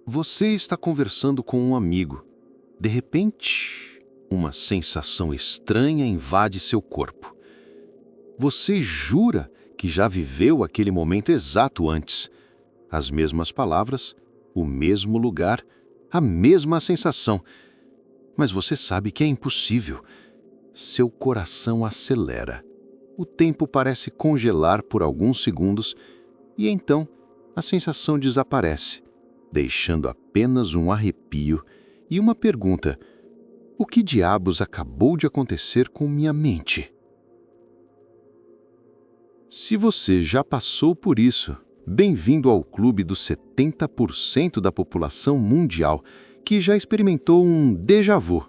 Você está conversando com um amigo. De repente, uma sensação estranha invade seu corpo. Você jura que já viveu aquele momento exato antes. As mesmas palavras, o mesmo lugar, a mesma sensação. Mas você sabe que é impossível. Seu coração acelera. O tempo parece congelar por alguns segundos e então a sensação desaparece, deixando apenas um arrepio e uma pergunta: o que diabos acabou de acontecer com minha mente? Se você já passou por isso, bem-vindo ao clube dos 70% da população mundial que já experimentou um déjà vu.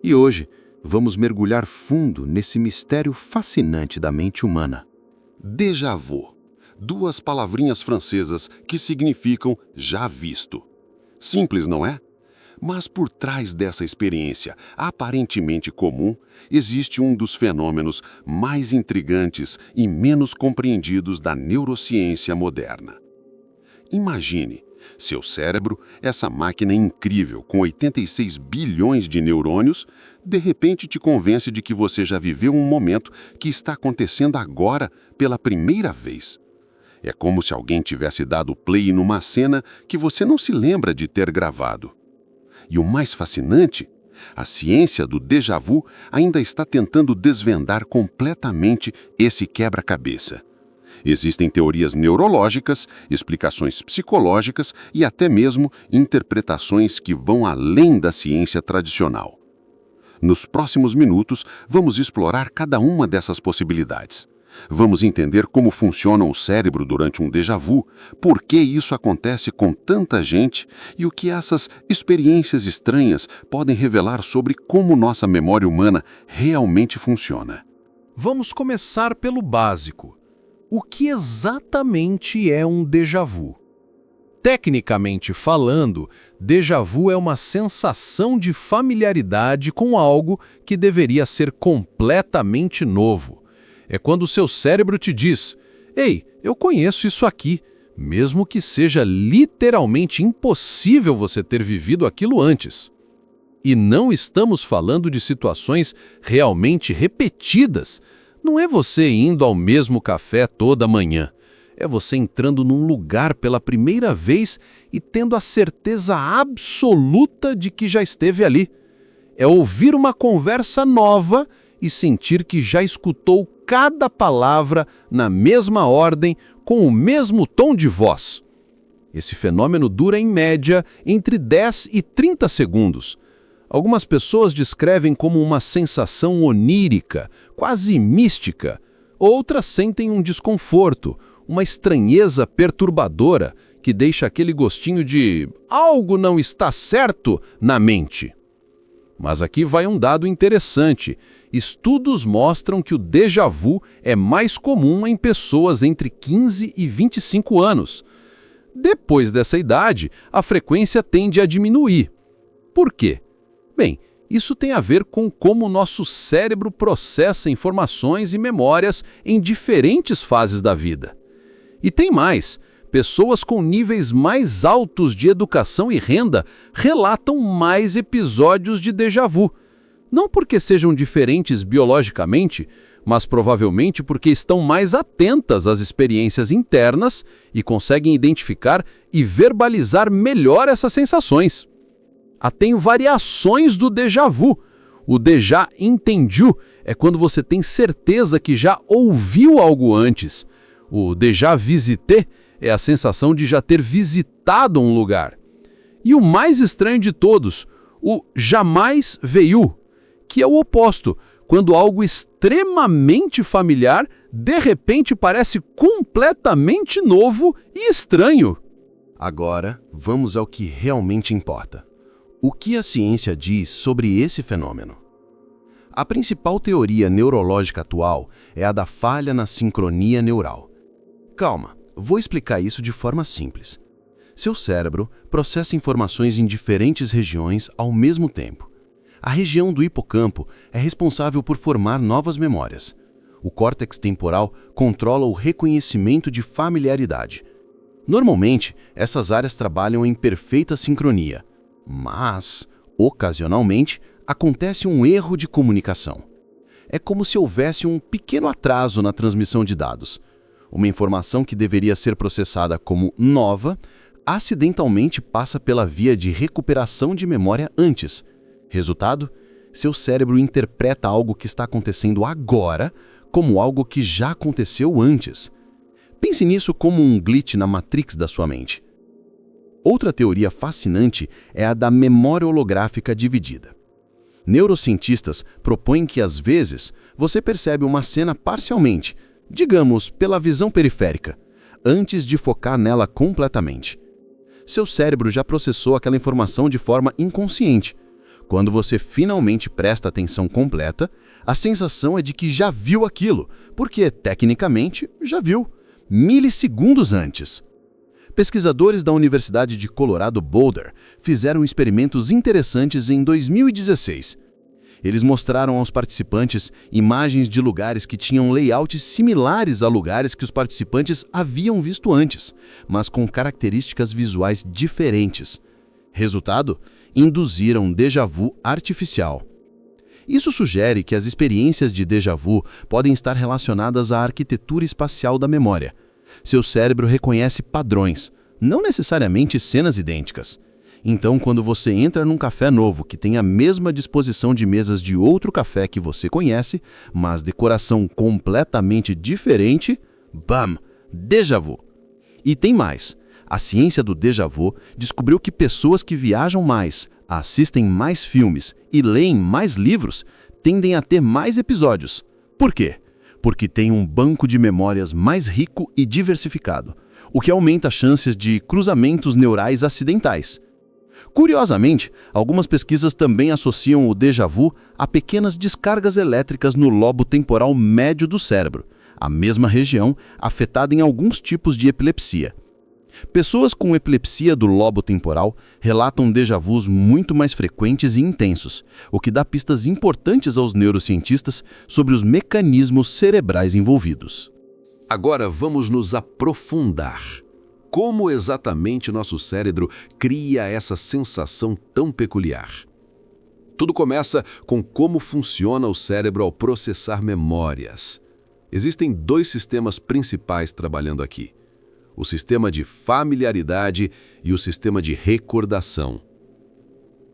E hoje, vamos mergulhar fundo nesse mistério fascinante da mente humana. Déjà vu. Duas palavrinhas francesas que significam já visto. Simples, não é? Mas por trás dessa experiência aparentemente comum, existe um dos fenômenos mais intrigantes e menos compreendidos da neurociência moderna. Imagine, seu cérebro, essa máquina incrível com 86 bilhões de neurônios, de repente te convence de que você já viveu um momento que está acontecendo agora pela primeira vez. É como se alguém tivesse dado play numa cena que você não se lembra de ter gravado. E o mais fascinante, a ciência do déjà vu ainda está tentando desvendar completamente esse quebra-cabeça. Existem teorias neurológicas, explicações psicológicas e até mesmo interpretações que vão além da ciência tradicional. Nos próximos minutos, vamos explorar cada uma dessas possibilidades. Vamos entender como funciona o cérebro durante um déjà vu, por que isso acontece com tanta gente e o que essas experiências estranhas podem revelar sobre como nossa memória humana realmente funciona. Vamos começar pelo básico. O que exatamente é um déjà vu? Tecnicamente falando, déjà vu é uma sensação de familiaridade com algo que deveria ser completamente novo. É quando o seu cérebro te diz: "Ei, eu conheço isso aqui", mesmo que seja literalmente impossível você ter vivido aquilo antes. E não estamos falando de situações realmente repetidas. Não é você indo ao mesmo café toda manhã. É você entrando num lugar pela primeira vez e tendo a certeza absoluta de que já esteve ali. É ouvir uma conversa nova e sentir que já escutou cada palavra na mesma ordem, com o mesmo tom de voz. Esse fenômeno dura, em média, entre 10 e 30 segundos. Algumas pessoas descrevem como uma sensação onírica, quase mística. Outras sentem um desconforto, uma estranheza perturbadora que deixa aquele gostinho de algo não está certo na mente. Mas aqui vai um dado interessante. Estudos mostram que o déjà vu é mais comum em pessoas entre 15 e 25 anos. Depois dessa idade, a frequência tende a diminuir. Por quê? Bem, isso tem a ver com como o nosso cérebro processa informações e memórias em diferentes fases da vida. E tem mais. Pessoas com níveis mais altos de educação e renda relatam mais episódios de déjà vu. Não porque sejam diferentes biologicamente, mas provavelmente porque estão mais atentas às experiências internas e conseguem identificar e verbalizar melhor essas sensações. Tem variações do déjà vu. O déjà entendu é quando você tem certeza que já ouviu algo antes. O déjà visité é a sensação de já ter visitado um lugar. E o mais estranho de todos, o jamais veio, que é o oposto, quando algo extremamente familiar de repente parece completamente novo e estranho. Agora, vamos ao que realmente importa. O que a ciência diz sobre esse fenômeno? A principal teoria neurológica atual é a da falha na sincronia neural. Calma, vou explicar isso de forma simples. Seu cérebro processa informações em diferentes regiões ao mesmo tempo. A região do hipocampo é responsável por formar novas memórias. O córtex temporal controla o reconhecimento de familiaridade. Normalmente, essas áreas trabalham em perfeita sincronia, mas, ocasionalmente, acontece um erro de comunicação. É como se houvesse um pequeno atraso na transmissão de dados. Uma informação que deveria ser processada como nova, acidentalmente passa pela via de recuperação de memória antes. Resultado? Seu cérebro interpreta algo que está acontecendo agora como algo que já aconteceu antes. Pense nisso como um glitch na matrix da sua mente. Outra teoria fascinante é a da memória holográfica dividida. Neurocientistas propõem que, às vezes, você percebe uma cena parcialmente, digamos, pela visão periférica, antes de focar nela completamente. Seu cérebro já processou aquela informação de forma inconsciente. Quando você finalmente presta atenção completa, a sensação é de que já viu aquilo, porque, tecnicamente, já viu, milissegundos antes. Pesquisadores da Universidade de Colorado Boulder fizeram experimentos interessantes em 2016. Eles mostraram aos participantes imagens de lugares que tinham layouts similares a lugares que os participantes haviam visto antes, mas com características visuais diferentes. Resultado? Induziram um déjà vu artificial. Isso sugere que as experiências de déjà vu podem estar relacionadas à arquitetura espacial da memória. Seu cérebro reconhece padrões, não necessariamente cenas idênticas. Então, quando você entra num café novo que tem a mesma disposição de mesas de outro café que você conhece, mas decoração completamente diferente, bam! Déjà vu. E tem mais. A ciência do déjà vu descobriu que pessoas que viajam mais, assistem mais filmes e leem mais livros tendem a ter mais episódios. Por quê? Porque tem um banco de memórias mais rico e diversificado, o que aumenta as chances de cruzamentos neurais acidentais. Curiosamente, algumas pesquisas também associam o déjà vu a pequenas descargas elétricas no lobo temporal médio do cérebro, a mesma região afetada em alguns tipos de epilepsia. Pessoas com epilepsia do lobo temporal relatam déjà vus muito mais frequentes e intensos, o que dá pistas importantes aos neurocientistas sobre os mecanismos cerebrais envolvidos. Agora vamos nos aprofundar. Como exatamente nosso cérebro cria essa sensação tão peculiar? Tudo começa com como funciona o cérebro ao processar memórias. Existem dois sistemas principais trabalhando aqui: o sistema de familiaridade e o sistema de recordação.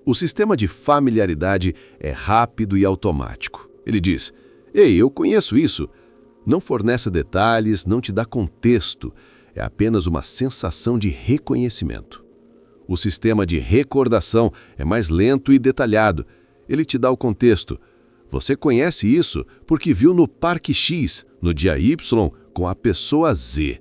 O sistema de familiaridade é rápido e automático. Ele diz: "Ei, eu conheço isso." Não fornece detalhes, não te dá contexto. É apenas uma sensação de reconhecimento. O sistema de recordação é mais lento e detalhado. Ele te dá o contexto. Você conhece isso porque viu no Parque X, no dia Y, com a pessoa Z.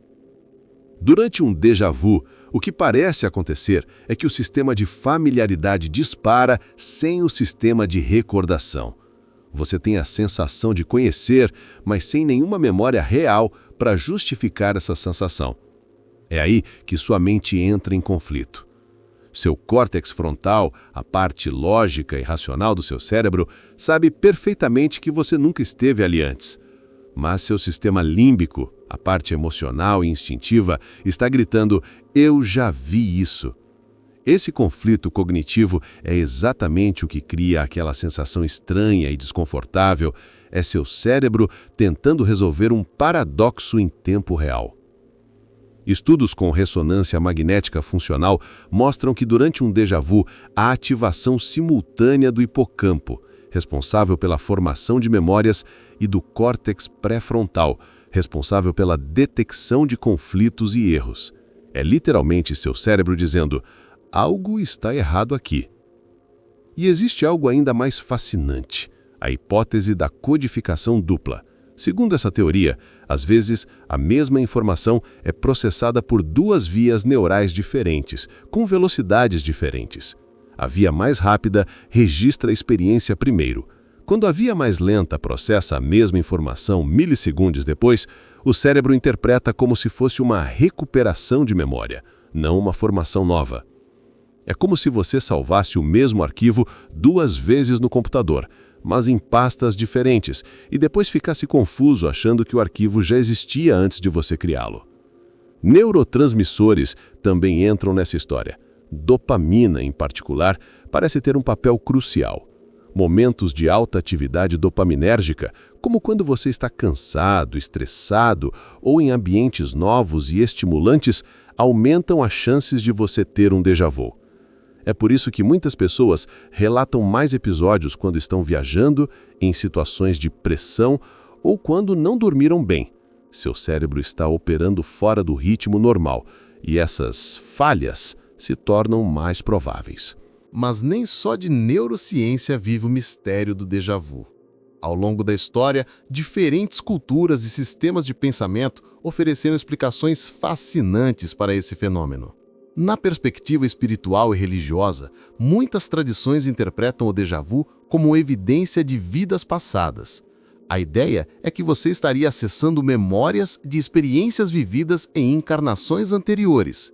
Durante um déjà vu, o que parece acontecer é que o sistema de familiaridade dispara sem o sistema de recordação. Você tem a sensação de conhecer, mas sem nenhuma memória real para justificar essa sensação. É aí que sua mente entra em conflito. Seu córtex frontal, a parte lógica e racional do seu cérebro, sabe perfeitamente que você nunca esteve ali antes. Mas seu sistema límbico, a parte emocional e instintiva, está gritando: "Eu já vi isso." Esse conflito cognitivo é exatamente o que cria aquela sensação estranha e desconfortável. É seu cérebro tentando resolver um paradoxo em tempo real. Estudos com ressonância magnética funcional mostram que durante um déjà vu há ativação simultânea do hipocampo, responsável pela formação de memórias, e do córtex pré-frontal, responsável pela detecção de conflitos e erros. É literalmente seu cérebro dizendo: algo está errado aqui. E existe algo ainda mais fascinante: a hipótese da codificação dupla. Segundo essa teoria, às vezes, a mesma informação é processada por duas vias neurais diferentes, com velocidades diferentes. A via mais rápida registra a experiência primeiro. Quando a via mais lenta processa a mesma informação milissegundos depois, o cérebro interpreta como se fosse uma recuperação de memória, não uma formação nova. É como se você salvasse o mesmo arquivo duas vezes no computador, mas em pastas diferentes, e depois ficasse confuso achando que o arquivo já existia antes de você criá-lo. Neurotransmissores também entram nessa história. Dopamina, em particular, parece ter um papel crucial. Momentos de alta atividade dopaminérgica, como quando você está cansado, estressado ou em ambientes novos e estimulantes, aumentam as chances de você ter um déjà vu. É por isso que muitas pessoas relatam mais episódios quando estão viajando, em situações de pressão ou quando não dormiram bem. Seu cérebro está operando fora do ritmo normal e essas falhas se tornam mais prováveis. Mas nem só de neurociência vive o mistério do déjà vu. Ao longo da história, diferentes culturas e sistemas de pensamento ofereceram explicações fascinantes para esse fenômeno. Na perspectiva espiritual e religiosa, muitas tradições interpretam o déjà vu como evidência de vidas passadas. A ideia é que você estaria acessando memórias de experiências vividas em encarnações anteriores.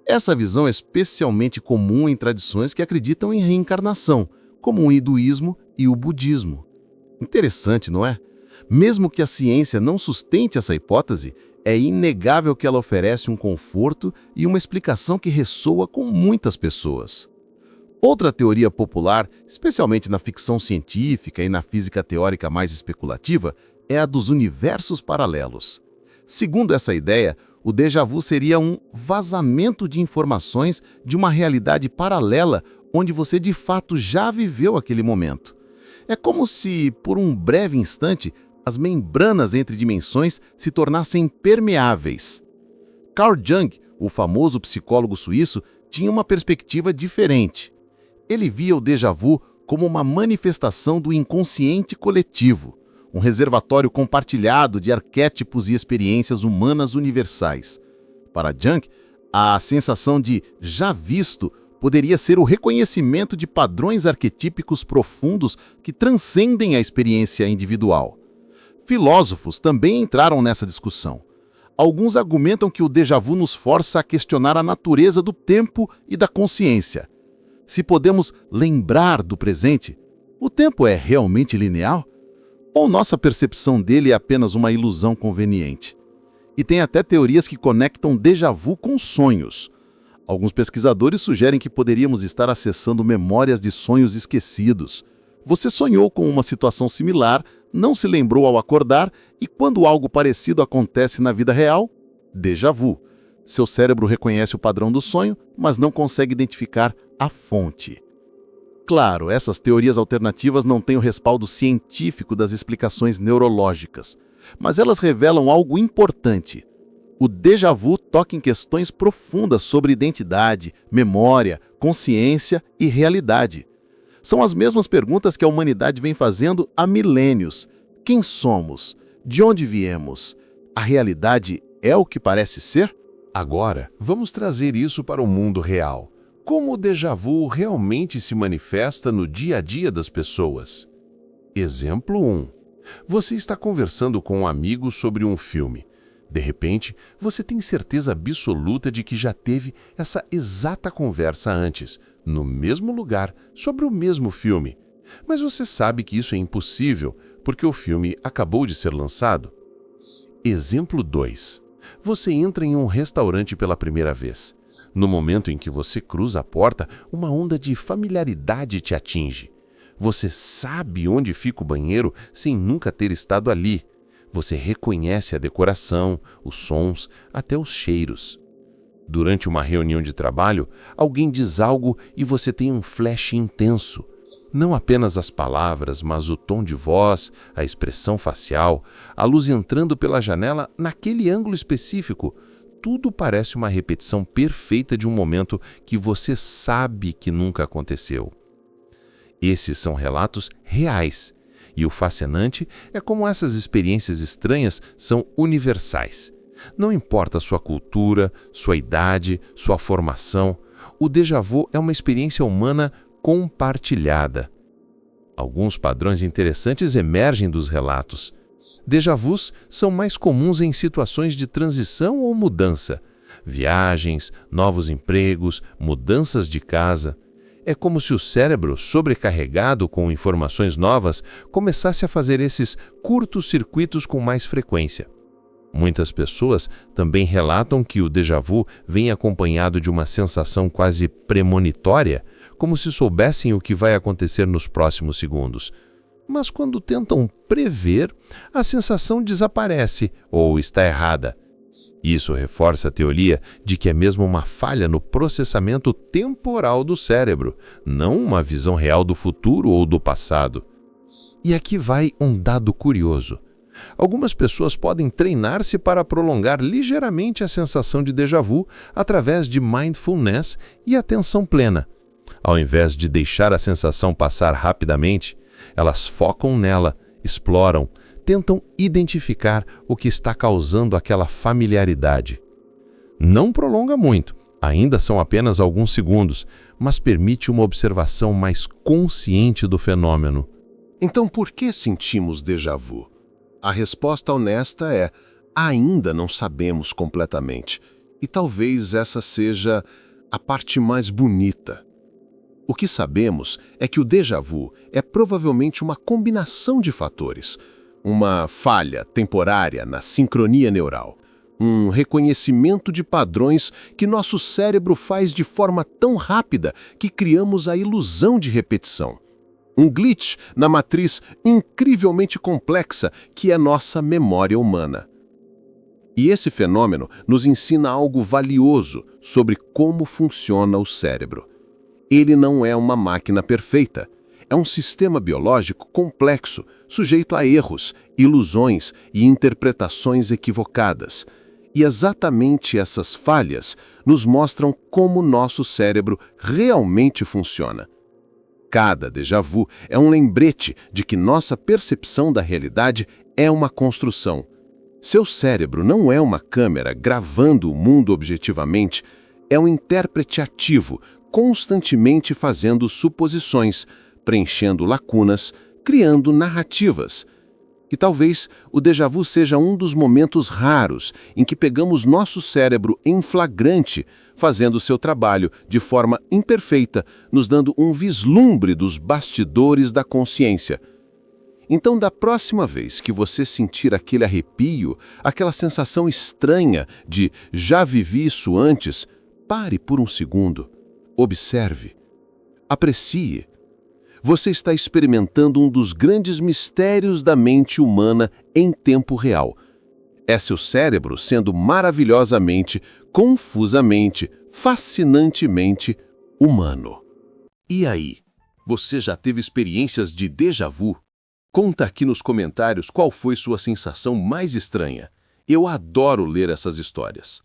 Essa visão é especialmente comum em tradições que acreditam em reencarnação, como o hinduísmo e o budismo. Interessante, não é? Mesmo que a ciência não sustente essa hipótese, é inegável que ela oferece um conforto e uma explicação que ressoa com muitas pessoas. Outra teoria popular, especialmente na ficção científica e na física teórica mais especulativa, é a dos universos paralelos. Segundo essa ideia, o déjà vu seria um vazamento de informações de uma realidade paralela onde você de fato já viveu aquele momento. É como se, por um breve instante, as membranas entre dimensões se tornassem permeáveis. Carl Jung, o famoso psicólogo suíço, tinha uma perspectiva diferente. Ele via o déjà vu como uma manifestação do inconsciente coletivo, um reservatório compartilhado de arquétipos e experiências humanas universais. Para Jung, a sensação de já visto poderia ser o reconhecimento de padrões arquetípicos profundos que transcendem a experiência individual. Filósofos também entraram nessa discussão. Alguns argumentam que o déjà vu nos força a questionar a natureza do tempo e da consciência. Se podemos lembrar do presente, o tempo é realmente linear? Ou nossa percepção dele é apenas uma ilusão conveniente? E tem até teorias que conectam déjà vu com sonhos. Alguns pesquisadores sugerem que poderíamos estar acessando memórias de sonhos esquecidos. Você sonhou com uma situação similar, não se lembrou ao acordar e quando algo parecido acontece na vida real, déjà vu. Seu cérebro reconhece o padrão do sonho, mas não consegue identificar a fonte. Claro, essas teorias alternativas não têm o respaldo científico das explicações neurológicas, mas elas revelam algo importante. O déjà vu toca em questões profundas sobre identidade, memória, consciência e realidade. São as mesmas perguntas que a humanidade vem fazendo há milênios. Quem somos? De onde viemos? A realidade é o que parece ser? Agora, vamos trazer isso para o mundo real. Como o déjà vu realmente se manifesta no dia a dia das pessoas? Exemplo 1. Você está conversando com um amigo sobre um filme. De repente, você tem certeza absoluta de que já teve essa exata conversa antes, no mesmo lugar, sobre o mesmo filme. Mas você sabe que isso é impossível, porque o filme acabou de ser lançado. Exemplo 2. Você entra em um restaurante pela primeira vez. No momento em que você cruza a porta, uma onda de familiaridade te atinge. Você sabe onde fica o banheiro sem nunca ter estado ali. Você reconhece a decoração, os sons, até os cheiros. Durante uma reunião de trabalho, alguém diz algo e você tem um flash intenso. Não apenas as palavras, mas o tom de voz, a expressão facial, a luz entrando pela janela naquele ângulo específico. Tudo parece uma repetição perfeita de um momento que você sabe que nunca aconteceu. Esses são relatos reais. E o fascinante é como essas experiências estranhas são universais. Não importa a sua cultura, sua idade, sua formação, o déjà vu é uma experiência humana compartilhada. Alguns padrões interessantes emergem dos relatos. Déjà vus são mais comuns em situações de transição ou mudança. Viagens, novos empregos, mudanças de casa. É como se o cérebro, sobrecarregado com informações novas, começasse a fazer esses curtos circuitos com mais frequência. Muitas pessoas também relatam que o déjà vu vem acompanhado de uma sensação quase premonitória, como se soubessem o que vai acontecer nos próximos segundos. Mas quando tentam prever, a sensação desaparece ou está errada. Isso reforça a teoria de que é mesmo uma falha no processamento temporal do cérebro, não uma visão real do futuro ou do passado. E aqui vai um dado curioso. Algumas pessoas podem treinar-se para prolongar ligeiramente a sensação de déjà vu através de mindfulness e atenção plena. Ao invés de deixar a sensação passar rapidamente, elas focam nela, exploram, tentam identificar o que está causando aquela familiaridade. Não prolonga muito, ainda são apenas alguns segundos, mas permite uma observação mais consciente do fenômeno. Então, por que sentimos déjà vu? A resposta honesta é: ainda não sabemos completamente. E talvez essa seja a parte mais bonita. O que sabemos é que o déjà vu é provavelmente uma combinação de fatores. Uma falha temporária na sincronia neural. Um reconhecimento de padrões que nosso cérebro faz de forma tão rápida que criamos a ilusão de repetição. Um glitch na matriz incrivelmente complexa que é nossa memória humana. E esse fenômeno nos ensina algo valioso sobre como funciona o cérebro. Ele não é uma máquina perfeita. É um sistema biológico complexo, sujeito a erros, ilusões e interpretações equivocadas. E exatamente essas falhas nos mostram como nosso cérebro realmente funciona. Cada déjà vu é um lembrete de que nossa percepção da realidade é uma construção. Seu cérebro não é uma câmera gravando o mundo objetivamente, é um intérprete ativo, constantemente fazendo suposições, preenchendo lacunas, criando narrativas. E talvez o déjà vu seja um dos momentos raros em que pegamos nosso cérebro em flagrante, fazendo seu trabalho de forma imperfeita, nos dando um vislumbre dos bastidores da consciência. Então, da próxima vez que você sentir aquele arrepio, aquela sensação estranha de já vivi isso antes, pare por um segundo, observe, aprecie. Você está experimentando um dos grandes mistérios da mente humana em tempo real. É seu cérebro sendo maravilhosamente, confusamente, fascinantemente humano. E aí, você já teve experiências de déjà vu? Conta aqui nos comentários qual foi sua sensação mais estranha. Eu adoro ler essas histórias.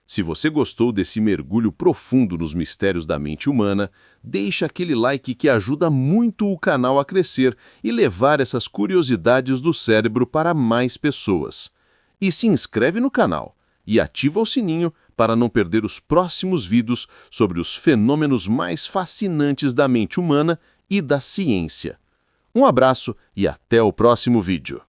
Se você gostou desse mergulho profundo nos mistérios da mente humana, deixa aquele like que ajuda muito o canal a crescer e levar essas curiosidades do cérebro para mais pessoas. E se inscreve no canal e ativa o sininho para não perder os próximos vídeos sobre os fenômenos mais fascinantes da mente humana e da ciência. Um abraço e até o próximo vídeo.